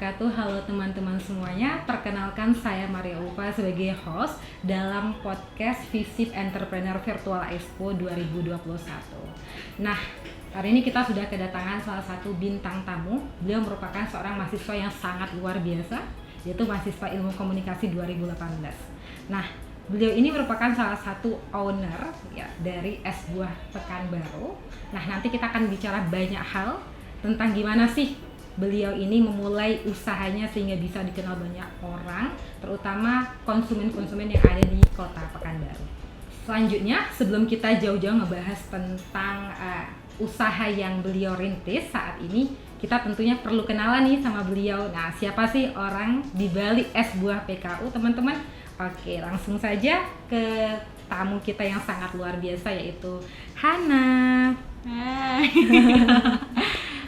wabarakatuh. Halo teman-teman semuanya. Perkenalkan saya Maria Upa sebagai host dalam podcast Visip Entrepreneur Virtual Expo 2021. Nah, hari ini kita sudah kedatangan salah satu bintang tamu. Beliau merupakan seorang mahasiswa yang sangat luar biasa, yaitu mahasiswa Ilmu Komunikasi 2018. Nah, beliau ini merupakan salah satu owner ya dari Es Buah Pekanbaru. Nah, nanti kita akan bicara banyak hal tentang gimana sih beliau ini memulai usahanya sehingga bisa dikenal banyak orang, terutama konsumen-konsumen yang ada di kota Pekanbaru. Selanjutnya, sebelum kita jauh-jauh ngebahas tentang usaha yang beliau rintis saat ini, kita tentunya perlu kenalan nih sama beliau. Nah, siapa sih orang di balik Es Buah PKU, teman-teman? Oke, langsung saja ke tamu kita yang sangat luar biasa, yaitu Hana. Hai.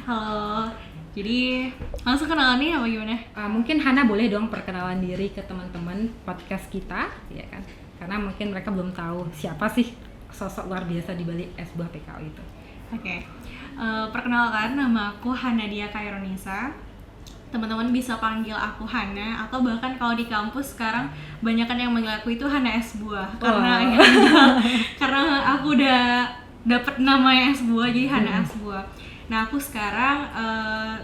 Halo. Jadi langsung kenalan nih apa gimana? Mungkin Hana boleh dong perkenalan diri ke teman-teman podcast kita, ya kan? Karena mungkin mereka belum tahu siapa sih sosok luar biasa di balik Es Buah PKU itu. Oke. Perkenalkan, nama aku Hanadia Kaironisa. Teman-teman bisa panggil aku Hana, atau bahkan kalau di kampus sekarang banyak yang manggil aku itu Hana Es Buah. Karena aku udah dapet nama Es Buah, jadi Hana Es Buah. Nah, aku sekarang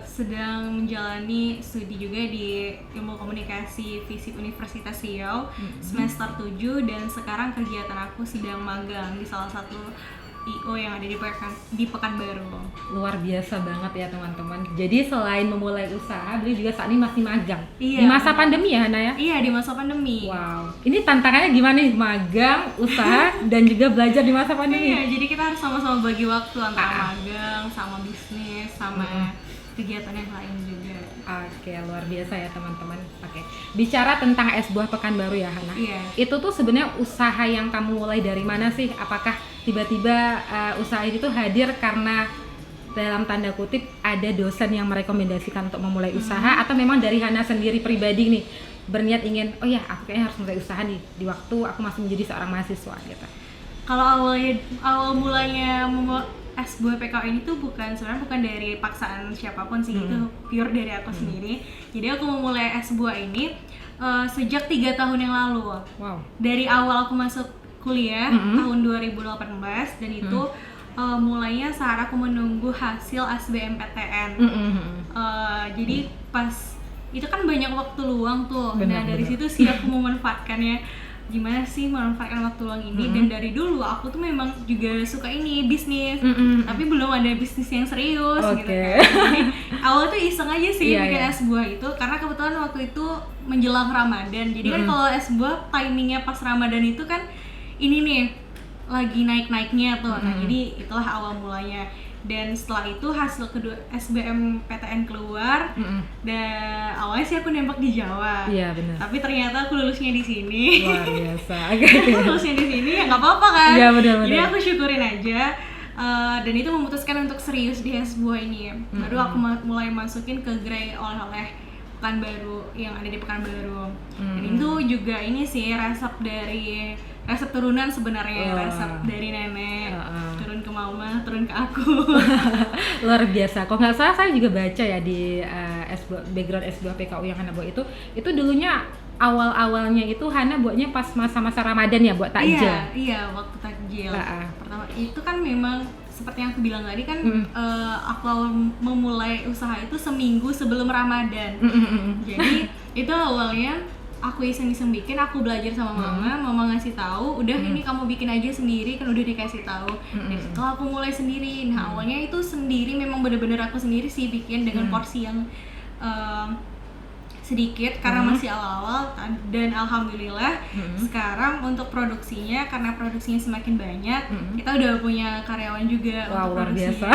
sedang menjalani studi juga di Ilmu Komunikasi Visip Universitas Riau semester 7, dan sekarang kegiatan aku sedang magang di salah satu I.O yang ada di Pekanbaru. Luar biasa banget ya teman-teman. Jadi selain memulai usaha, beliau juga saat ini masih magang. Iya, di masa pandemi ya Hana ya? Iya, di masa pandemi. Wow, ini tantangannya gimana nih? Magang, usaha, dan juga belajar di masa pandemi. Iya, jadi kita harus sama-sama bagi waktu antara magang, sama bisnis, sama kegiatan yang lain juga. Oke, luar biasa ya teman-teman. Oke, bicara tentang Es Buah Pekanbaru ya Hana. Iya. Itu tuh sebenarnya usaha yang kamu mulai dari mana sih? Apakah tiba-tiba usaha itu tuh hadir karena dalam tanda kutip ada dosen yang merekomendasikan untuk memulai usaha, atau memang dari Hana sendiri pribadi nih berniat ingin, oh ya aku kayaknya harus mulai usaha nih di waktu aku masih menjadi seorang mahasiswa gitu? Kalau awal mulanya Es Buah PKU ini tuh sebenarnya bukan dari paksaan siapapun sih, itu pure dari aku sendiri. Jadi aku memulai Es Buah ini sejak 3 tahun yang lalu. Wow. Dari awal aku masuk kuliah tahun 2018, dan itu mulainya saat aku menunggu hasil SBMPTN. Jadi pas itu kan banyak waktu luang tuh. Nah, dari situ sih aku memanfaatkannya. Gimana sih memanfaatkan waktu luang ini. Dan dari dulu aku tuh memang juga suka ini bisnis, tapi belum ada bisnis yang serius gitu kan. Jadi awal tuh iseng aja sih bikin Es Buah itu, karena kebetulan waktu itu menjelang Ramadan. Jadi kan kalau Es Buah timingnya pas Ramadan itu kan ini nih lagi naik-naiknya tuh. Nah, jadi itulah awal mulanya. Dan setelah itu hasil kedua SBMPTN keluar, dan awalnya sih aku nembak di Jawa. Iya, benar. Tapi ternyata aku lulusnya di sini. Luar biasa. Lulusnya di sini ya nggak apa-apa kan. Iya, benar. Jadi aku syukurin aja. Dan itu memutuskan untuk serius di Es Buah ini. Baru aku mulai masukin ke gerai oleh-oleh Pekanbaru yang ada di Pekanbaru. Dan itu juga ini sih resep turunan sebenarnya, resep dari nenek turun ke mama, turun ke aku. Luar biasa. Kok nggak salah saya juga baca ya di background Es Buah PKU yang Hana buat itu dulunya awal-awalnya itu Hana buatnya pas masa-masa Ramadan ya, buat takjil. Iya, waktu takjil. Pertama itu kan memang seperti yang aku bilang tadi kan, aku memulai usaha itu seminggu sebelum Ramadan. Jadi itu awalnya aku iseng-iseng bikin, aku belajar sama mama ngasih tahu, udah ini kamu bikin aja sendiri, kan udah dikasih tahu. Dan setelah aku mulai sendiri. Nah, awalnya itu sendiri, memang bener-bener aku sendiri sih bikin dengan porsi yang sedikit karena masih awal-awal, dan alhamdulillah sekarang untuk produksinya, karena produksinya semakin banyak, kita udah punya karyawan juga. Wow, luar biasa.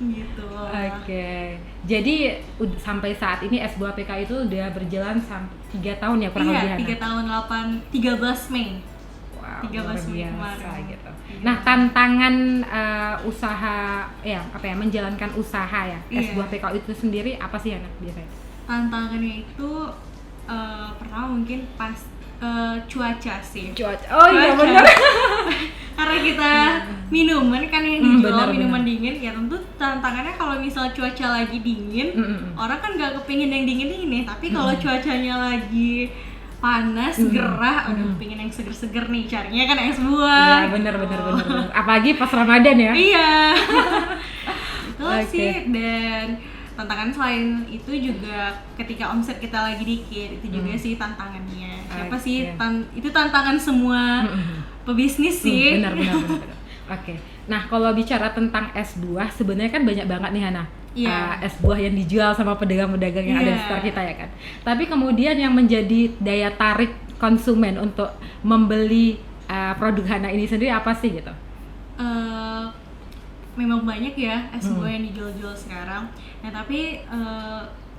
Gitu. Oke. Jadi sampai saat ini Es Buah PKU itu udah berjalan sampai 3 tahun ya kurang lebih. Iya, 3 tahun 13 Mei. Wow, 13 Mei biasa kemarin. gitu. Nah, tantangan usaha menjalankan usaha ya Es Buah PKU itu sendiri apa sih anak biasanya? Tantangannya itu pertama mungkin pas cuaca sih. Cuaca. Oh iya benar. karena kita minuman kan yang dijual minuman bener. dingin, ya tentu tantangannya kalau misal cuaca lagi dingin, orang kan nggak kepingin yang dingin ini, tapi kalau cuacanya lagi panas, gerah, aduh pengen yang seger-seger nih, carinya kan es buah. Iya bener. Apalagi pas Ramadan ya. Iya. Itu sih, dan tantangan selain itu juga ketika omset kita lagi dikit, itu juga sih tantangannya. Siapa sih itu tantangan semua pebisnis sih. Benar. Oke. Nah, kalau bicara tentang es buah, sebenarnya kan banyak banget nih Hana. Es buah yang dijual sama pedagang-pedagang yang ada di sekitar kita ya kan. Tapi kemudian yang menjadi daya tarik konsumen untuk membeli produk Hana ini sendiri apa sih gitu? Memang banyak ya es buah yang dijual-jual sekarang. Nah, tapi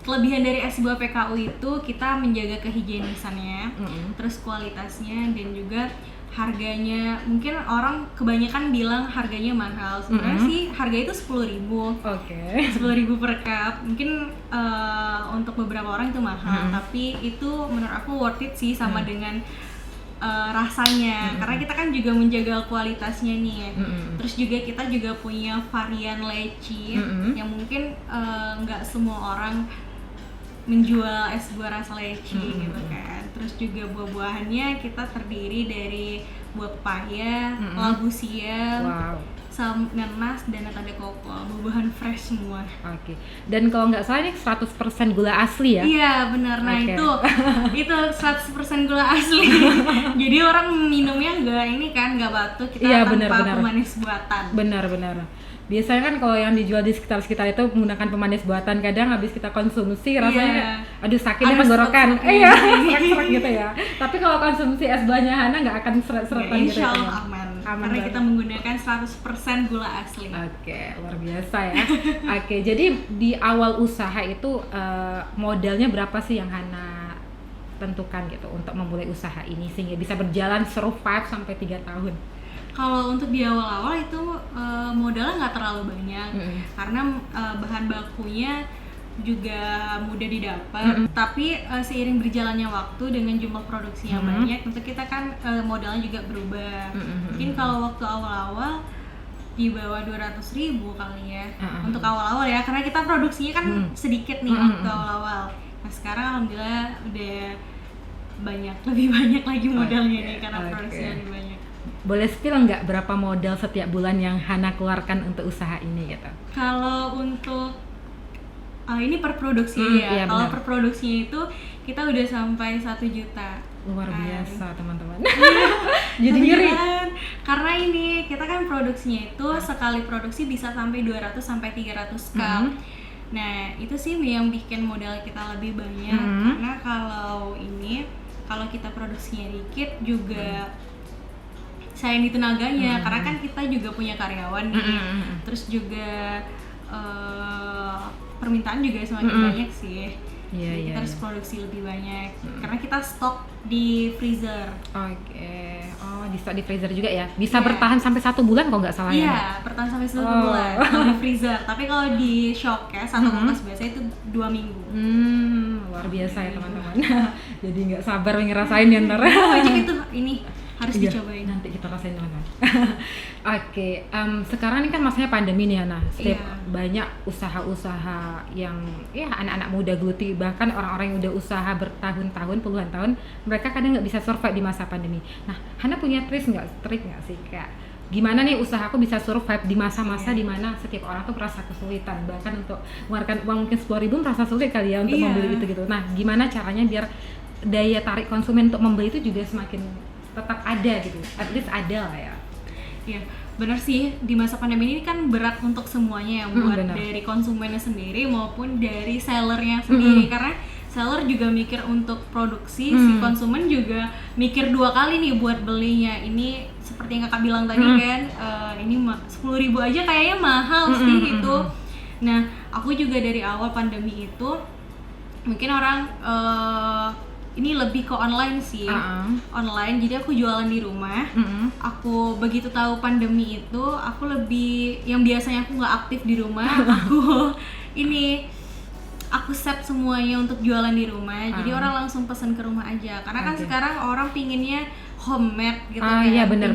kelebihan dari es buah PKU itu kita menjaga kehigienisannya, terus kualitasnya, dan juga harganya. Mungkin orang kebanyakan bilang harganya mahal, sebenarnya sih harga itu 10.000. Oke. 10.000 per cup. Mungkin untuk beberapa orang itu mahal, tapi itu menurut aku worth it sih, sama dengan rasanya, karena kita kan juga menjaga kualitasnya nih. Terus juga kita juga punya varian leci yang mungkin nggak semua orang menjual es buah rasa leci gitu kan. Terus juga buah-buahannya kita terdiri dari buah pepaya, labu siam, nanas, dan nata de coco, buah-buahan fresh semua. Oke. Dan kalau nggak salah ini 100% gula asli ya? Iya benar. Nah itu 100% gula asli. Jadi orang minumnya nggak batuk, kita tanpa pemanis buatan. Benar. Biasanya kan kalau yang dijual di sekitar itu menggunakan pemanis buatan, kadang habis kita konsumsi rasanya aduh sakit tenggorokan. Serak-serak gitu ya. Tapi kalau konsumsi es buahnya Hana nggak akan seret-seretan gitu. Insya Allah aman karena kita menggunakan 100% gula asli. Oke, luar biasa ya. Oke, jadi di awal usaha itu modalnya berapa sih yang Hana tentukan gitu untuk memulai usaha ini sehingga bisa berjalan survive sampai 3 tahun? Kalau untuk di awal-awal itu modalnya nggak terlalu banyak, karena bahan bakunya juga mudah didapat. Tapi seiring berjalannya waktu dengan jumlah produksi yang banyak, tentu kita kan modalnya juga berubah. Mungkin kalau waktu awal-awal di bawah 200.000 kali ya, untuk awal-awal ya, karena kita produksinya kan sedikit nih waktu awal-awal. Nah sekarang alhamdulillah udah lebih banyak lagi modalnya nih, karena produksinya lebih banyak. Boleh spill nggak berapa modal setiap bulan yang Hana keluarkan untuk usaha ini gitu? Kalau untuk ini per produksi ya. Kalau per produksinya itu kita udah sampai 1 juta. Luar biasa teman-teman. Jadi ngiri. Karena ini kita kan produksinya itu sekali produksi bisa sampai 200 sampai 300 cup. Nah, itu sih yang bikin modal kita lebih banyak. Karena kalau kita produksinya dikit juga sayang di tenaganya, karena kan kita juga punya karyawan nih. Terus juga permintaan juga semakin banyak sih. Kita harus produksi lebih banyak karena kita stok di freezer. Oke. Oh, di stok di freezer juga ya? Bisa bertahan sampai 1 bulan kalau nggak salah ya? Iya, bertahan sampai 1 bulan kalau di freezer. Tapi kalau di showcase atau kulkas biasanya itu 2 minggu. Luar biasa ya teman-teman. Jadi nggak sabar ngerasain ya ntar. Wajib itu ini harus dicobain. Nanti kita rasain teman-teman. Oke, sekarang ini kan masanya pandemi nih Hana. Banyak usaha-usaha yang anak-anak muda geluti, bahkan orang-orang yang udah usaha bertahun-tahun, puluhan tahun, mereka kadang nggak bisa survive di masa pandemi. Nah, Hana punya trik nggak sih kayak gimana nih usahaku bisa survive di masa-masa di mana setiap orang tuh merasa kesulitan, bahkan untuk mengeluarkan uang mungkin 10.000 merasa sulit kali ya untuk membeli itu gitu. Nah, gimana caranya biar daya tarik konsumen untuk membeli itu juga semakin tetap ada gitu, at least ada lah ya. Iya, benar sih, di masa pandemi ini kan berat untuk semuanya ya, buat dari konsumennya sendiri maupun dari sellernya sendiri, karena seller juga mikir untuk produksi, si konsumen juga mikir 2 kali nih buat belinya. Ini seperti yang kakak bilang tadi kan, ini 10.000 aja kayaknya mahal sih itu. Nah, aku juga dari awal pandemi itu mungkin orang ini lebih ke online sih, online. Jadi aku jualan di rumah. Aku begitu tahu pandemi itu, aku lebih yang biasanya aku nggak aktif di rumah, aku ini aku set semuanya untuk jualan di rumah. Jadi orang langsung pesan ke rumah aja. Karena kan sekarang orang pinginnya homemade gitu kan. Iya benar.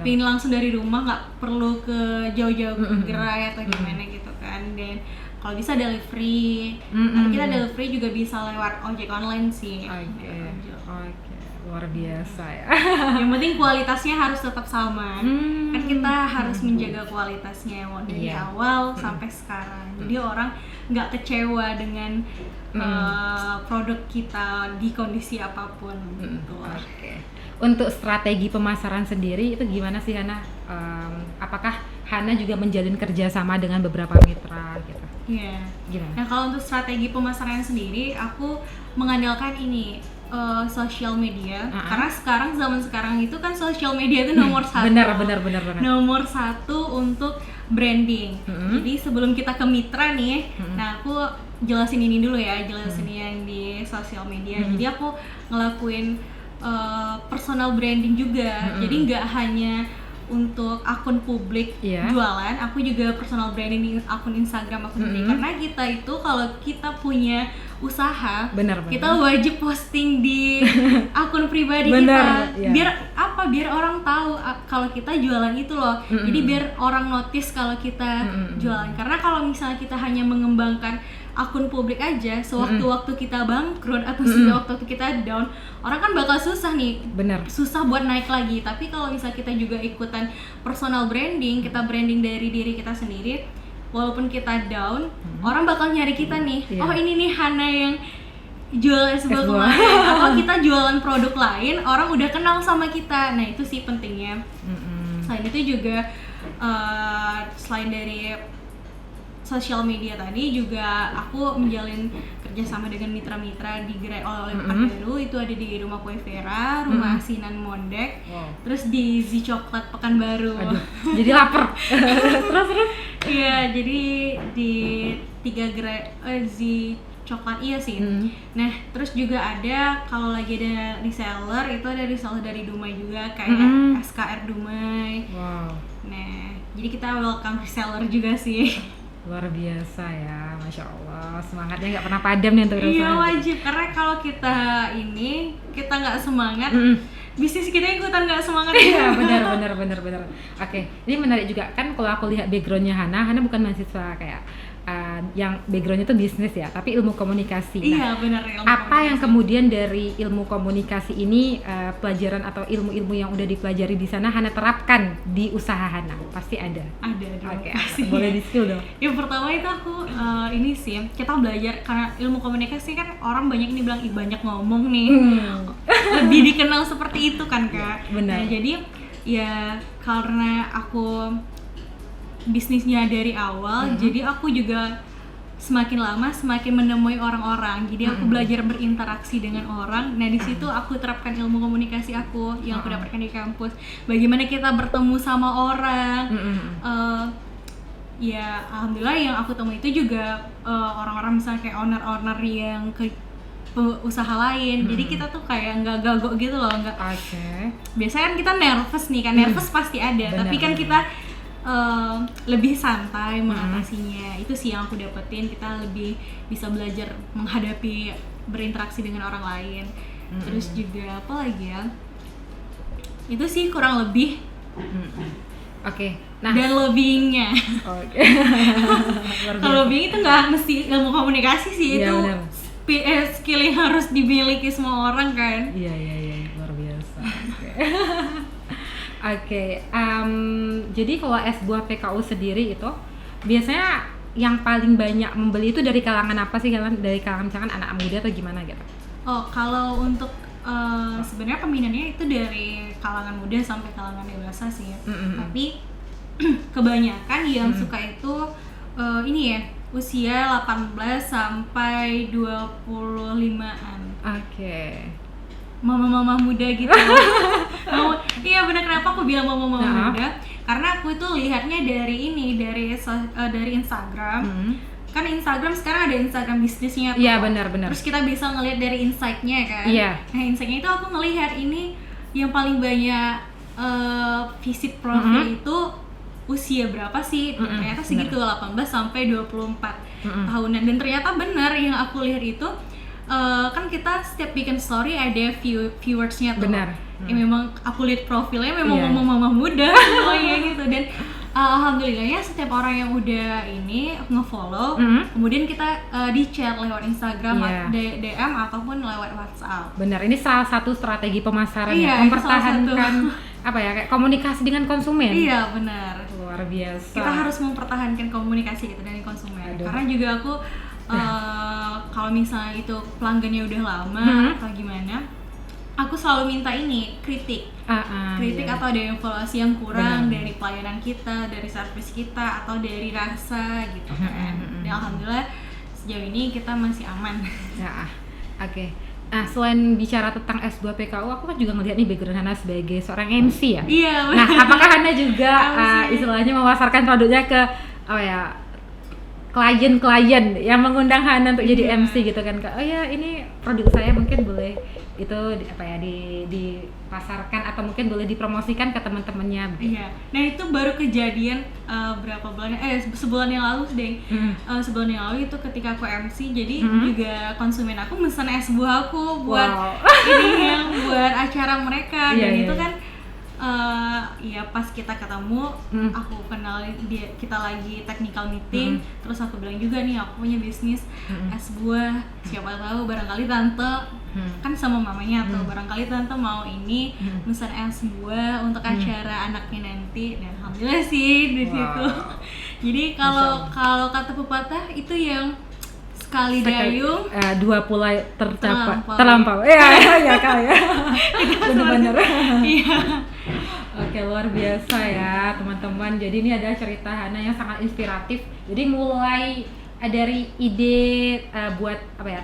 Pingin langsung dari rumah, nggak perlu ke jauh-jauh gerai atau gimana gitu kan. Dan kalau bisa delivery, tapi kita delivery juga bisa lewat ojek online sih. Oke. Luar biasa ya. Yang penting kualitasnya harus tetap sama. Kan kita harus menjaga kualitasnya dari awal sampai sekarang. Jadi orang nggak kecewa dengan produk kita di kondisi apapun. Gitu. Oke. Untuk strategi pemasaran sendiri itu gimana sih Hana? Apakah Hana juga menjalin kerjasama dengan beberapa mitra gitu? Iya. Gimana? Nah kalau untuk strategi pemasaran sendiri, aku mengandalkan ini. Sosial media, karena zaman sekarang itu kan sosial media itu nomor satu. Benar. Nomor satu untuk branding. Jadi sebelum kita ke mitra nih, nah aku jelasin ini dulu ya, yang di sosial media. Jadi aku ngelakuin personal branding juga. Jadi nggak hanya untuk akun publik jualan, aku juga personal branding di akun Instagram aku sendiri. Karena kita itu kalau kita punya usaha, kita wajib posting di akun pribadi kita. Biar orang tahu kalau kita jualan itu loh. Jadi biar orang notice kalau kita jualan. Karena kalau misalnya kita hanya mengembangkan akun publik aja, sewaktu-waktu kita bangkrut atau sewaktu kita down, orang kan bakal susah nih, susah buat naik lagi. Tapi kalau misalnya kita juga ikutan personal branding, kita branding dari diri kita sendiri, walaupun kita down, orang bakal nyari kita nih. Oh ini nih Hana yang jualan sebuah kemarin, atau kita jualan produk lain, orang udah kenal sama kita. Nah itu sih pentingnya. Selain itu juga selain dari sosial media tadi, juga aku menjalin kerjasama dengan mitra-mitra di Gerai Oleh Pekanbaru. Itu ada di Rumah Kue Vera, Rumah Asinan Mondek, terus di Z Coklat Pekanbaru. Jadi lapar. terus iya, jadi di 3 gerai Z Coklat sih. Nah terus juga ada, kalau lagi ada reseller, itu ada reseller dari Dumai juga, kayak SKR Dumai. Nah jadi kita welcome reseller juga sih. Luar biasa ya, Masya Allah, semangatnya nggak pernah padam nih untuk Iya wajib, karena kalau kita nggak semangat, bisnis kita ikutan nggak semangat. Iya benar. Oke, ini menarik juga kan, kalau aku lihat backgroundnya Hana bukan mahasiswa kayak yang backgroundnya itu bisnis ya, tapi ilmu komunikasi. Iya benar. Apa yang kemudian dari ilmu komunikasi ini, pelajaran atau ilmu-ilmu yang udah dipelajari di sana Hana terapkan di usaha Hana? Pasti ada. Oke, boleh di spill dong. Yang pertama itu aku ini sih, kita belajar, karena ilmu komunikasi kan orang banyak ini bilang banyak ngomong nih, lebih dikenal seperti itu kan Kak. Benar. Nah, jadi ya karena aku bisnisnya dari awal, jadi aku juga semakin lama semakin menemui orang-orang. Jadi aku belajar berinteraksi dengan orang. Nah di situ aku terapkan ilmu komunikasi aku yang aku dapatkan di kampus. Bagaimana kita bertemu sama orang. Ya alhamdulillah yang aku temui itu juga orang-orang misalnya kayak owner-owner yang ke usaha lain. Jadi kita tuh kayak nggak gagok gitu loh, nggak. Biasanya kan kita nervous nih kan, nervous pasti ada. Tapi kan kita lebih santai mengatasinya. Itu sih yang aku dapetin, kita lebih bisa belajar menghadapi, berinteraksi dengan orang lain. Terus juga apa lagi ya, itu sih kurang lebih. Nah, dan lobbyingnya. Kalau lobbying itu nggak mesti ilmu komunikasi sih, itu skill yang harus dimiliki semua orang kan. Iya luar biasa. Jadi kalau es buah PKU sendiri itu biasanya yang paling banyak membeli itu dari kalangan apa sih? Dari kalangan misalkan anak muda atau gimana gitu? Kalau untuk sebenarnya peminatnya itu dari kalangan muda sampai kalangan dewasa sih ya. Tapi kebanyakan yang suka itu ini ya, usia 18 sampai 25-an. Mama-mama muda gitu. Iya benar, kenapa aku bilang mama-mama muda? Karena aku itu lihatnya dari Instagram. Kan Instagram sekarang ada Instagram bisnisnya. Iya benar. Terus kita bisa ngelihat dari insight-nya kan. Iya. Nah insight-nya itu aku ngelihat ini yang paling banyak visit profil itu usia berapa sih? Ternyata segitu, 18 sampai 24. tahunan. Dan ternyata benar yang aku lihat itu kan kita setiap bikin story ada viewersnya tuh. Benar. Memang aku lihat profilnya memang mama muda semuanya gitu. Dan alhamdulillahnya setiap orang yang udah ini nge-follow, kemudian kita di chat lewat Instagram, DM ataupun lewat WhatsApp. Benar, ini salah satu strategi pemasaran ya, mempertahankan apa ya, kayak komunikasi dengan konsumen. Iya, benar. Luar biasa. Kita harus mempertahankan komunikasi gitu dengan konsumen. Karena juga aku kalau misalnya itu pelanggannya udah lama atau gimana, aku selalu minta ini kritik atau ada evaluasi yang kurang dari pelayanan kita, dari servis kita, atau dari rasa gitu kan. Dan alhamdulillah sejauh ini kita masih aman. Ya, oke. Nah, selain bicara tentang S2 PKU, aku kan juga ngelihat nih background Hana sebagai seorang MC ya. Iya. Nah, apakah Hana juga istilahnya memasarkan produknya ke klien-klien yang mengundang Hana untuk jadi MC gitu kan? Oh ya, ini produk saya mungkin boleh itu dipasarkan atau mungkin boleh dipromosikan ke teman-temannya. Iya. Nah, itu baru kejadian berapa bulan sebulan yang lalu deh. Sebulan yang lalu itu ketika aku MC, jadi juga konsumen aku mesen es buah aku buat ini yang buat acara mereka. Dan itu kan ya pas kita ketemu, aku kenal dia, kita lagi technical meeting, terus aku bilang juga nih aku punya bisnis es buah, siapa tahu barangkali tante kan sama mamanya tuh, barangkali tante mau ini pesan es buah untuk acara anaknya nanti. Dan alhamdulillah sih di situ. Jadi kalau kata pepatah itu yang sekali dayung dua pulai terlampau. Ya kali ya. Benar-benar. Iya. Oke, luar biasa ya teman-teman. Jadi ini adalah cerita Hana yang sangat inspiratif. Jadi mulai dari ide buat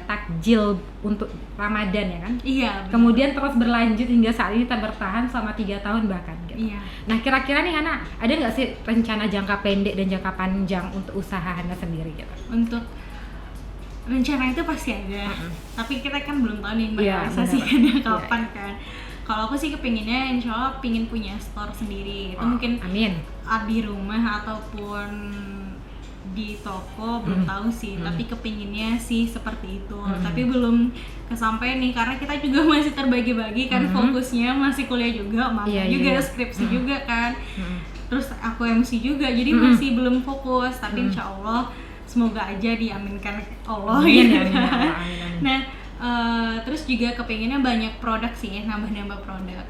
takjil untuk Ramadan ya kan? Iya. Betul. Kemudian terus berlanjut hingga saat ini bertahan selama 3 tahun bahkan. Gitu. Iya. Nah, kira-kira nih Hana, ada nggak sih rencana jangka pendek dan jangka panjang untuk usaha Hana sendiri gitu? Untuk rencana itu pasti ada, tapi kita kan belum tahu nih merealisasikannya kapan kan. Kalau aku sih kepinginnya insya Allah pingin punya store sendiri, itu mungkin di rumah ataupun di toko, belum tahu sih, tapi kepinginnya sih seperti itu. Tapi belum kesampaian nih, karena kita juga masih terbagi-bagi kan, fokusnya masih kuliah juga, juga skripsi juga kan, terus aku MC juga, jadi masih belum fokus, tapi insya Allah semoga aja diaminkan Allah gitu kan. Nah, terus juga kepinginnya banyak produk sih, nambah-nambah produk.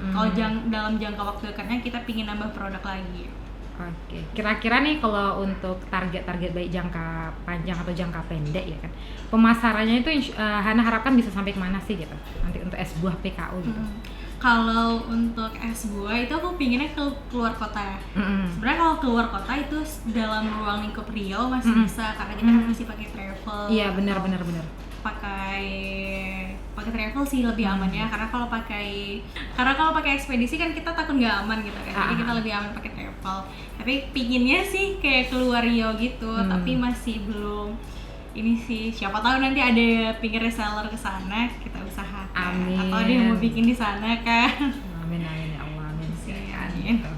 Kalau dalam jangka waktu dekatnya kita pingin nambah produk lagi. Oke, kira-kira nih kalau untuk target-target baik jangka panjang atau jangka pendek ya kan, pemasarannya itu Hana harapkan bisa sampai kemana sih gitu nanti untuk es buah PKU gitu? Kalau untuk es buah itu aku pinginnya keluar kota. Sebenarnya kalau keluar kota itu dalam ruang lingkup Riau masih bisa, karena kita masih pakai travel. Iya, benar. Pakai travel sih lebih aman ya, karena kalau pakai ekspedisi kan kita takut nggak aman gitu kan. Jadi kita lebih aman pakai travel. Tapi pinginnya sih kayak keluar Riau gitu, tapi masih belum ini sih. Siapa tahu nanti ada pinggir reseller ke sana, kita usahakan. Amin. Atau ada yang mau bikin di sana kan. Amin ya Allah, amin. Gitu.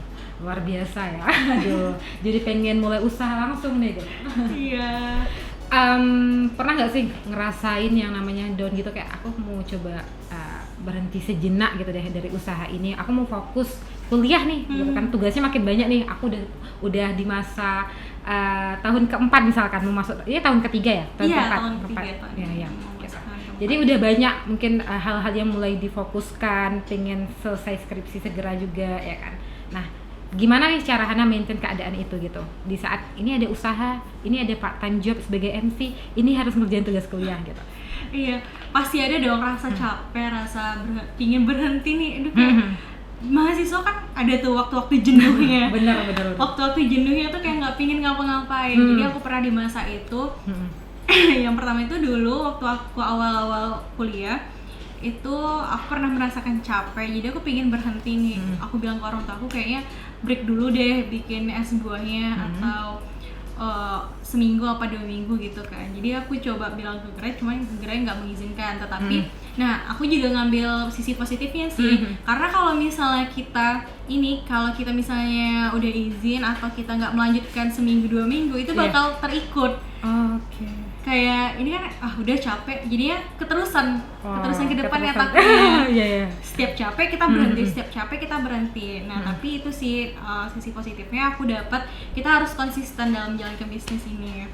Luar biasa ya. Aduh, jadi pengen mulai usaha langsung nih gitu. Iya. Pernah nggak sih ngerasain yang namanya down gitu, kayak aku mau coba berhenti sejenak gitu deh dari usaha ini, aku mau fokus kuliah nih gitu kan, tugasnya makin banyak nih, aku udah di masa tahun keempat misalkan, mau masuk tahun ketiga ya, tahun keempat. Ya. Jadi udah banyak mungkin hal-hal yang mulai difokuskan, pengen selesai skripsi segera juga ya kan. Nah, gimana nih cara Hana maintain keadaan itu gitu di saat ini ada usaha, ini ada part time job sebagai MC, ini harus ngerjain tugas kuliah gitu? Iya, pasti ada dong rasa capek, rasa pingin berhenti nih. Aduh, kayak mahasiswa kan ada tuh waktu-waktu jenuhnya. Benar. Waktu-waktu jenuhnya tuh kayak nggak pingin ngapa-ngapain. Jadi aku pernah di masa itu. Yang pertama itu dulu waktu aku awal-awal kuliah itu aku pernah merasakan capek, jadi aku pingin berhenti nih. Aku bilang ke orang tua aku, kayaknya break dulu deh bikin es buahnya, atau seminggu apa 2 minggu gitu kan. Jadi aku coba bilang ke Gerai, cuma Gerai nggak mengizinkan. Tetapi Nah, aku juga ngambil sisi positifnya sih. Karena kalau misalnya kalau kita misalnya udah izin atau kita nggak melanjutkan seminggu 2 minggu, itu bakal terikut. Oke. Kayak ini kan udah capek, jadinya keterusan ke depan ya takutnya. Yeah. Setiap capek kita berhenti, Nah, tapi itu sih sisi positifnya aku dapat, kita harus konsisten dalam menjalankan bisnis ini.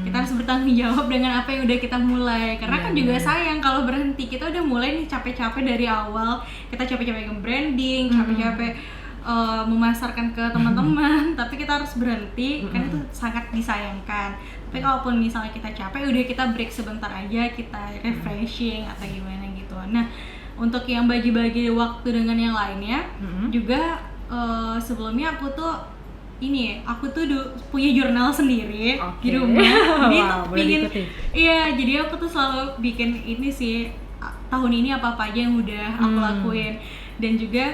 Kita harus bertanggung jawab dengan apa yang udah kita mulai. Karena kan juga sayang kalau berhenti. Kita udah mulai nih capek-capek dari awal, kita capek-capek nge-branding, capek-capek memasarkan ke teman-teman, tapi kita harus berhenti, kan itu sangat disayangkan. Tapi kalaupun misalnya kita capek, udah kita break sebentar aja, kita refreshing atau gimana gitu. Nah, untuk yang bagi-bagi waktu dengan yang lainnya, juga sebelumnya aku tuh punya jurnal sendiri di rumah. Jadi jadi aku tuh selalu bikin ini sih, tahun ini apa-apa aja yang udah aku lakuin, dan juga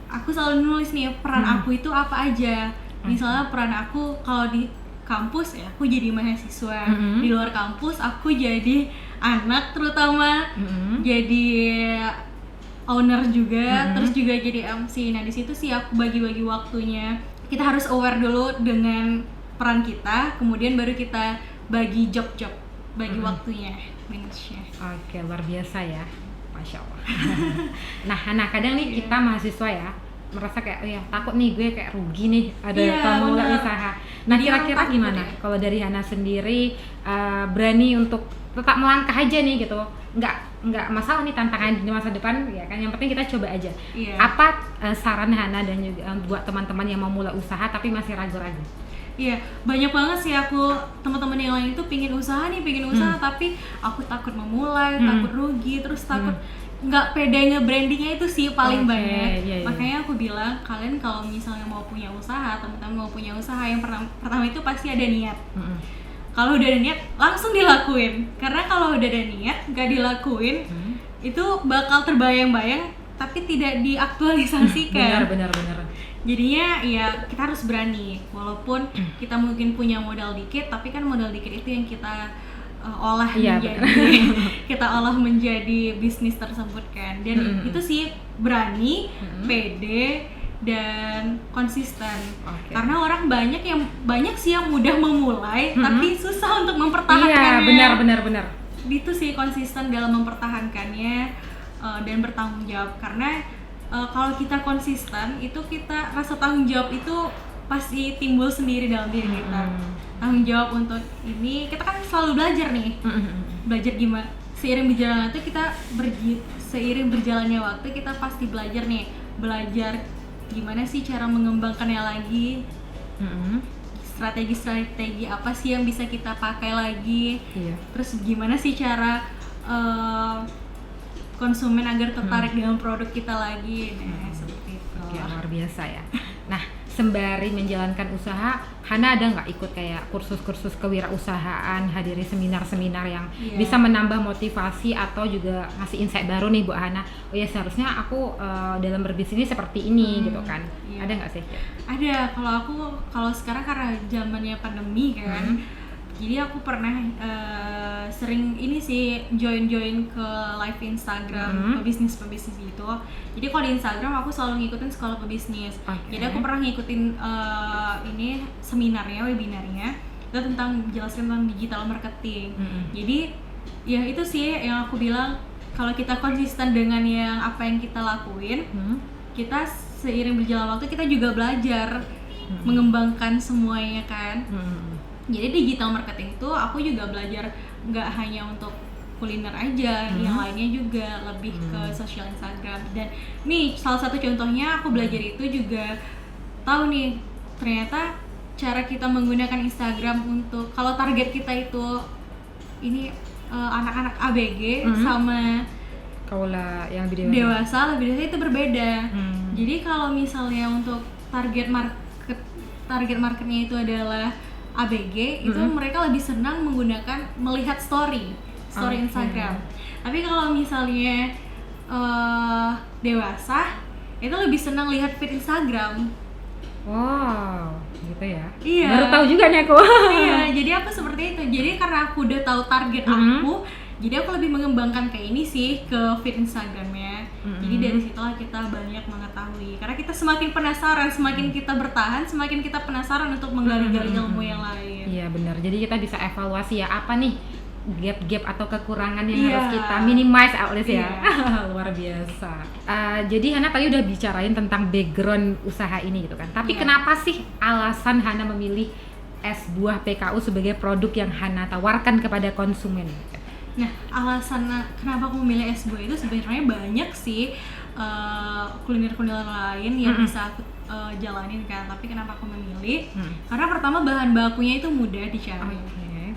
aku selalu nulis nih peran aku itu apa aja. Misalnya peran aku kalau di kampus ya aku jadi mahasiswa, di luar kampus aku jadi anak, terutama jadi owner juga, terus juga jadi MC. Nah, di situ sih aku bagi-bagi waktunya. Kita harus aware dulu dengan peran kita, kemudian baru kita bagi job-job, bagi waktunya, manage-nya. Oke, luar biasa ya. Masya Allah. Nah, kadang nih kita mahasiswa ya merasa kayak takut nih gue kayak rugi nih ada pemula usaha. Nah, kira-kira gimana kalau dari Hana sendiri berani untuk tetap melangkah aja nih gitu, nggak masalah nih tantangan di masa depan ya kan, yang penting kita coba aja. Apa saran Hana dan juga buat teman-teman yang mau mulai usaha tapi masih ragu-ragu? Iya, banyak banget sih teman-teman yang lain itu pingin usaha, tapi aku takut memulai, takut rugi, terus takut nggak pede nge-brandingnya, itu sih paling banyak. Makanya aku bilang, kalian kalau misalnya mau punya usaha, teman-teman mau punya usaha, yang pertama itu pasti ada niat. Kalau udah ada niat, langsung dilakuin. Karena kalau udah ada niat, nggak dilakuin, itu bakal terbayang-bayang tapi tidak diaktualisasikan. Benar. Jadinya ya kita harus berani, walaupun kita mungkin punya modal dikit, tapi kan modal dikit itu yang kita olah menjadi bisnis tersebut kan. Dan itu sih berani, pede, dan konsisten. Karena orang banyak sih yang mudah memulai tapi susah untuk mempertahankannya. Benar. Itu sih konsisten dalam mempertahankannya dan bertanggung jawab. Karena kalau kita konsisten, itu kita rasa tanggung jawab itu pasti timbul sendiri dalam diri kita. Tanggung jawab untuk ini, kita kan selalu belajar nih. Belajar gimana? Seiring berjalannya waktu, kita pasti belajar nih. Belajar gimana sih cara mengembangkannya lagi. Strategi-strategi apa sih yang bisa kita pakai lagi. Terus gimana sih cara konsumen agar tertarik dengan produk kita lagi. Nah, seperti itu. Luar biasa ya. Nah, sembari menjalankan usaha, Hana ada nggak ikut kayak kursus-kursus kewirausahaan, hadiri seminar-seminar yang bisa menambah motivasi atau juga ngasih insight baru nih buat Hana? Oh ya, seharusnya aku dalam berbisnis seperti ini gitu kan? Ada nggak sih? Ada. Kalau sekarang karena zamannya pandemi kan, jadi aku pernah sering ini sih join ke live Instagram pebisnis gitu. Jadi kalau di Instagram aku selalu ngikutin sekolah pebisnis. Jadi aku pernah ngikutin ini webinarnya itu menjelaskan tentang digital marketing. Jadi ya itu sih yang aku bilang, kalau kita konsisten dengan apa yang kita lakuin, kita seiring berjalan waktu kita juga belajar mengembangkan semuanya kan. Jadi digital marketing itu aku juga belajar nggak hanya untuk kuliner aja, yang lainnya juga lebih ke social Instagram. Dan nih salah satu contohnya aku belajar itu juga tahu nih, ternyata cara kita menggunakan Instagram untuk, kalau target kita itu ini anak-anak ABG sama kaulah yang lebih dewasa itu berbeda. Jadi kalau misalnya untuk target marketnya itu adalah ABG, itu mereka lebih senang melihat story Instagram. Tapi kalau misalnya dewasa, itu lebih senang lihat feed Instagram. Wow, gitu ya? Iya. Baru tahu juga nih aku. Iya, jadi aku seperti itu. Jadi karena aku udah tahu target aku, Jadi aku lebih mengembangkan kayak ini sih ke feed Instagramnya. Jadi dari situlah kita banyak mengetahui. Karena kita semakin penasaran, semakin kita bertahan, semakin kita penasaran untuk menggali-gali ilmu yang lain. Iya benar. Jadi kita bisa evaluasi ya apa nih gap-gap atau kekurangan yang harus kita minimize at least ya. Luar biasa. Jadi Hana tadi udah bicarain tentang background usaha ini gitu kan. Tapi kenapa sih alasan Hana memilih es buah PKU sebagai produk yang Hana tawarkan kepada konsumen? Nah, alasan kenapa aku memilih es buah itu sebenarnya banyak sih kuliner-kuliner lain yang bisa aku jalanin kan. Tapi kenapa aku memilih? Karena pertama bahan bakunya itu mudah dicari.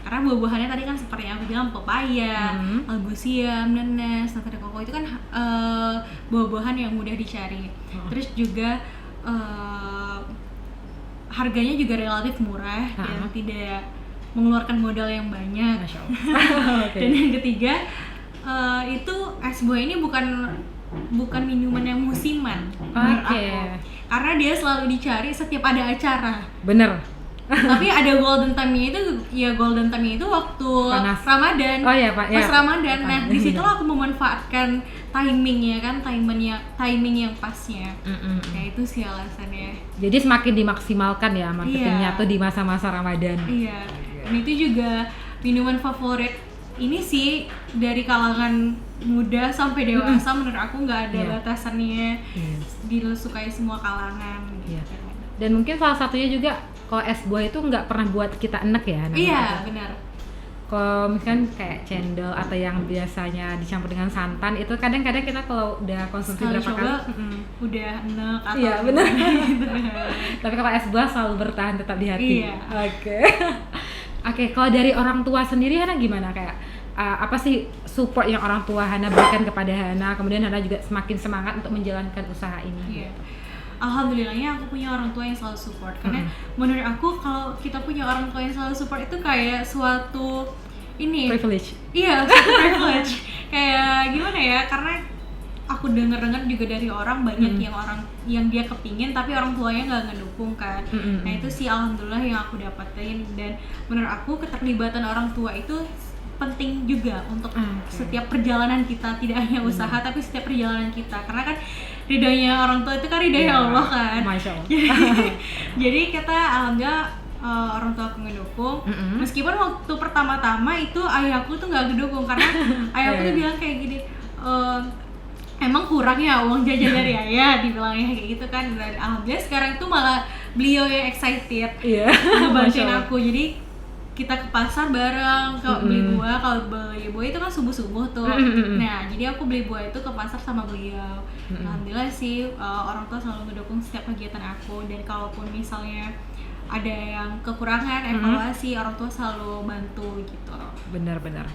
Karena buah-buahannya tadi kan seperti yang aku bilang, pepaya, albusiam, nanas, nata de coco itu kan buah-buahan yang mudah dicari. Terus juga harganya juga relatif murah dan tidak mengeluarkan modal yang banyak. Dan yang ketiga itu es buah ini bukan minuman yang musiman menurut aku, karena dia selalu dicari setiap ada acara. Bener. Tapi ada golden time-nya itu waktu Panas. Ramadan. Oh iya Pak. Pas Ramadan. Nah, di situlah aku memanfaatkan timing yang pasnya. Nah, itu sih alasannya. Jadi semakin dimaksimalkan ya marketingnya tuh di masa-masa Ramadan. Iya. Dan itu juga minuman favorit ini sih dari kalangan muda sampai dewasa. Menurut aku nggak ada batasannya. Disukai semua kalangan gitu. Dan mungkin salah satunya juga kalau es buah itu nggak pernah buat kita enek ya. Iya, benar. Kalau misalkan kayak cendol atau yang biasanya dicampur dengan santan itu kadang-kadang kita kalau udah konsumsi berapa kali udah enek atau iya benar. Tapi kalau es buah selalu bertahan tetap di hati. Iya. Oke, kalau dari orang tua sendiri Hana gimana, kayak apa sih support yang orang tua Hana berikan kepada Hana, kemudian Hana juga semakin semangat untuk menjalankan usaha ini? Iya. Alhamdulillahnya aku punya orang tua yang selalu support, karena menurut aku kalau kita punya orang tua yang selalu support itu kayak suatu privilege. Iya, suatu privilege. Kayak gimana ya, karena aku dengar juga dari orang banyak yang dia kepingin tapi orang tuanya nggak ngedukung kan. Nah itu sih alhamdulillah yang aku dapetin, dan menurut aku keterlibatan orang tua itu penting juga untuk setiap perjalanan kita, tidak hanya usaha tapi setiap perjalanan kita, karena kan ridhonya orang tua itu kan ridhonya Allah kan. Masya Allah. Jadi kita alhamdulillah orang tua aku ngedukung. Meskipun waktu pertama-tama itu ayahku tuh nggak ngedukung, karena ayahku tuh bilang kayak gini, emang kurang ya uang jajan dari ayah, dibilangnya kayak gitu kan. Dan alhamdulillah sekarang tuh malah beliau yang excited ngebantuin aku. Jadi kita ke pasar bareng, kalau beli buah itu kan subuh tuh. Nah jadi aku beli buah itu ke pasar sama beliau. Alhamdulillah sih orang tua selalu mendukung setiap kegiatan aku, dan kalaupun misalnya ada yang kekurangan evaluasi, orang tua selalu bantu gitu. Benar-benar.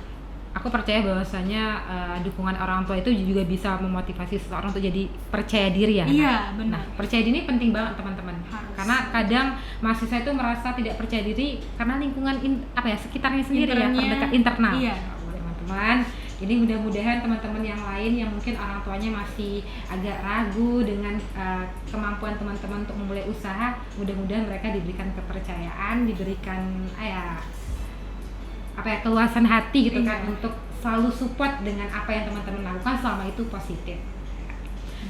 Aku percaya bahwasanya dukungan orang tua itu juga bisa memotivasi seseorang untuk jadi percaya diri ya. Iya, benar. Nah, percaya diri penting banget teman-teman. Karena kadang mahasiswa itu merasa tidak percaya diri karena lingkungan sekitarnya sendiri ya, terdekat internal. Iya. Teman-teman, jadi mudah-mudahan teman-teman yang lain yang mungkin orang tuanya masih agak ragu dengan kemampuan teman-teman untuk memulai usaha, mudah-mudahan mereka diberikan kepercayaan, diberikan keluasan hati gitu kan, untuk selalu support dengan apa yang teman-teman lakukan selama itu positif.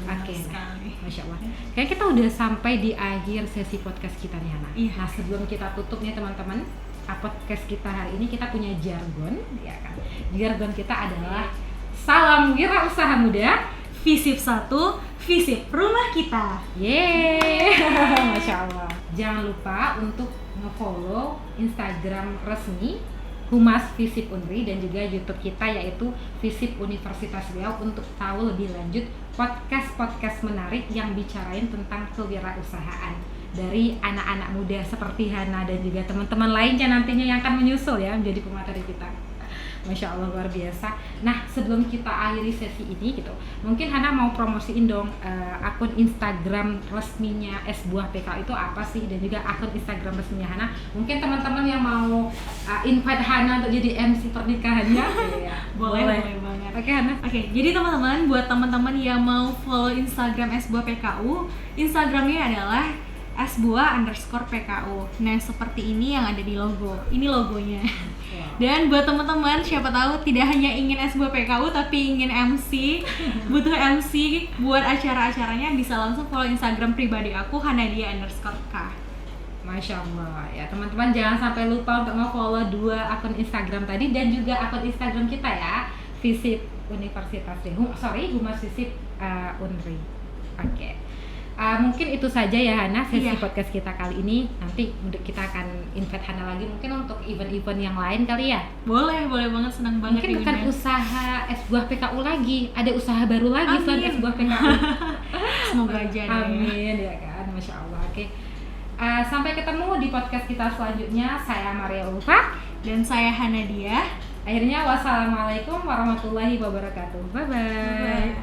Oke, Masya Allah. Kayak kita udah sampai di akhir sesi podcast kita nih Hana. Nah sebelum kita tutup nih teman-teman, podcast kita hari ini kita punya jargon, ya kan? Jargon kita adalah salam wirausaha muda, visip 1, visip rumah kita. Yeay, Masya Allah. Jangan lupa untuk nge-follow Instagram resmi Humas Visip Unri dan juga YouTube kita yaitu Visip Universitas Riau untuk tahu lebih lanjut podcast-podcast menarik yang bicarain tentang kewirausahaan dari anak-anak muda seperti Hana dan juga teman-teman lainnya nantinya yang akan menyusul ya menjadi pemateri kita. Masya Allah, luar biasa. Nah sebelum kita akhiri sesi ini gitu, mungkin Hana mau promosiin dong akun Instagram resminya Es Buah PK itu apa sih, dan juga akun Instagram resminya Hana. Mungkin teman-teman yang mau invite Hana untuk jadi MC pernikahannya boleh banget. Oke Hana. Oke, jadi teman-teman, buat teman-teman yang mau follow Instagram Es Buah PKU, Instagramnya adalah @sbuah_PKU. Nah, seperti ini yang ada di logo. Ini logonya. Dan buat teman-teman, siapa tahu tidak hanya ingin S2 PKU tapi ingin MC, butuh MC buat acara-acaranya, bisa langsung follow Instagram pribadi aku @hanadia_k. Masya Allah ya teman-teman, jangan sampai lupa untuk nge-follow 2 akun Instagram tadi dan juga akun Instagram kita ya, Visip Universitas Humas Visip Unri. Oke. Mungkin itu saja ya Hana sesi podcast kita kali ini. Nanti kita akan invite Hana lagi mungkin untuk event-event yang lain kali ya. Boleh banget, senang banget. Mungkin bukan usaha S buah PKU lagi, ada usaha baru lagi selain S buah PKU. Semoga aja. Amin ya kan, Masya Allah. Oke. Sampai ketemu di podcast kita selanjutnya. Saya Maria Ulfa dan saya Hanadia. Akhirnya wassalamualaikum warahmatullahi wabarakatuh. Bye. Bye.